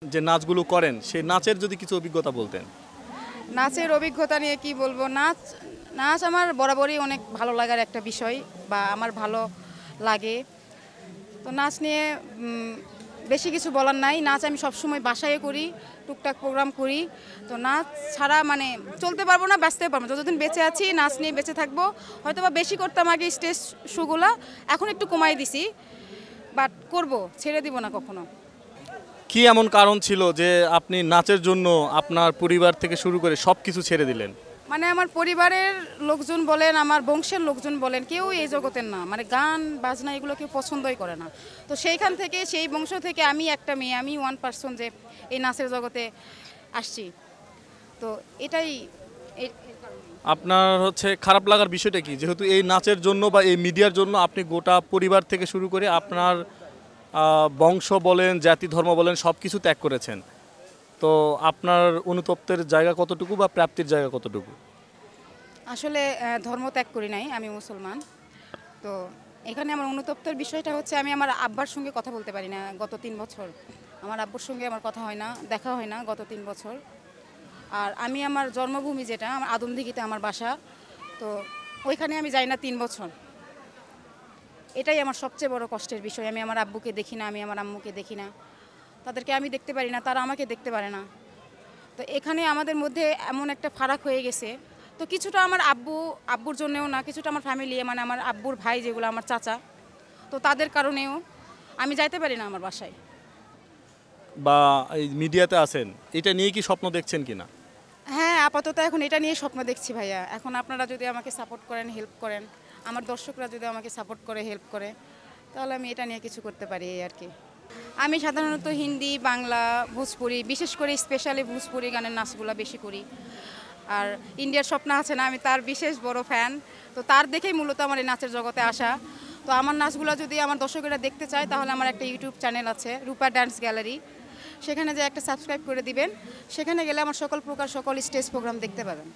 যে নাচগুলো করেন সেই নাচের যদি কিছু অভিজ্ঞতা বলতেন। নাচের অভিজ্ঞতা নিয়ে কি বলবো, নাচ নাচ আমার বরাবরই অনেক ভালো লাগার একটা বিষয়, বা আমার ভালো লাগে। তো নাচ নিয়ে বেশি কিছু বলার নাই। নাচ আমি সবসময় বাসায় করি, টুকটাক প্রোগ্রাম করি। তো নাচ ছাড়া মানে চলতে পারবো না, বাঁচতে পারবো না। যতদিন বেঁচে আছি নাচ নিয়ে বেঁচে থাকবো। হয়তো বা বেশি করতাম আগে স্টেজ শোগুলা, এখন একটু কমাই দিছি, বাট করব, ছেড়ে দিব না কখনো। কি এমন কারণ ছিল যে আপনি নাচের জন্য আপনার পরিবার থেকে শুরু করে সব কিছু ছেড়ে দিলেন? মানে আমার পরিবারের লোকজন বলেন, আমার বংশের লোকজন বলেন, কেউ এই জগতের না, মানে গান বাজনা এগুলো কেউ পছন্দই করে না। তো সেইখান থেকে, সেই বংশ থেকে আমি একটা মেয়ে, আমি 1% যে এই নাচের জগতে আসছি। তো এটাই আপনার হচ্ছে খারাপ লাগার বিষয়টা কি, যেহেতু এই নাচের জন্য বা এই মিডিয়ার জন্য আপনি গোটা পরিবার থেকে শুরু করে আপনার বংশ বলেন, জাতি ধর্ম বলেন, সব কিছু ত্যাগ করেছেন। তো আপনার অনুতপ্তের জায়গা কতটুকু বা প্রাপ্তির জায়গা কতটুকু? আসলে ধর্ম ত্যাগ করি নাই, আমি মুসলমান। তো এখানে আমার অনুতপ্তের বিষয়টা হচ্ছে, আমি আমার আব্বার সঙ্গে কথা বলতে পারি না গত 3 বছর। আমার আব্বুর সঙ্গে আমার কথা হয় না, দেখা হয় না গত 3 বছর। আর আমি আমার জন্মভূমি যেটা, আমার আদমদিঘিতে আমার বাসা, তো ওইখানে আমি যাই না 3 বছর। এটাই আমার সবচেয়ে বড় কষ্টের বিষয়। আমি আমার আব্বুকে দেখি না, আমি আমার আম্মুকে দেখি না, তাদেরকে আমি দেখতে পারি না, তারা আমাকে দেখতে পারে না। তো এখানে আমাদের মধ্যে এমন একটা ফারাক হয়ে গেছে। তো কিছুটা আমার আব্বুর জন্যেও না, কিছুটা আমার ফ্যামিলি, মানে আমার আব্বুর ভাই যেগুলো আমার চাচা, তো তাদের কারণেও আমি যাইতে পারি না আমার বাসায়। বা এই মিডিয়াতে আছেন, এটা নিয়ে কি স্বপ্ন দেখছেন কিনা? হ্যাঁ, আপাতত এখন এটা নিয়ে স্বপ্ন দেখছি ভাইয়া। এখন আপনারা যদি আমাকে সাপোর্ট করেন, হেল্প করেন, আমার দর্শকরা যদি আমাকে সাপোর্ট করে, হেল্প করে, তাহলে আমি এটা নিয়ে কিছু করতে পারি, এই আর কি। আমি সাধারণত হিন্দি, বাংলা, ভোজপুরি, বিশেষ করে স্পেশালি ভোজপুরি গানের নাচগুলো বেশি করি। আর ইন্ডিয়ার স্বপ্ন আছে না, আমি তার বিশেষ বড় ফ্যান। তো তার দেখেই মূলত আমার এই নাচের জগতে আসা। তো আমার নাচগুলো যদি আমার দর্শকেরা দেখতে চায়, তাহলে আমার একটা ইউটিউব চ্যানেল আছে, রূপা ডান্স গ্যালারি। সেখানে যে একটা সাবস্ক্রাইব করে দিবেন, সেখানে গেলে আমার সকল প্রকার সকল স্টেজ প্রোগ্রাম দেখতে পাবেন।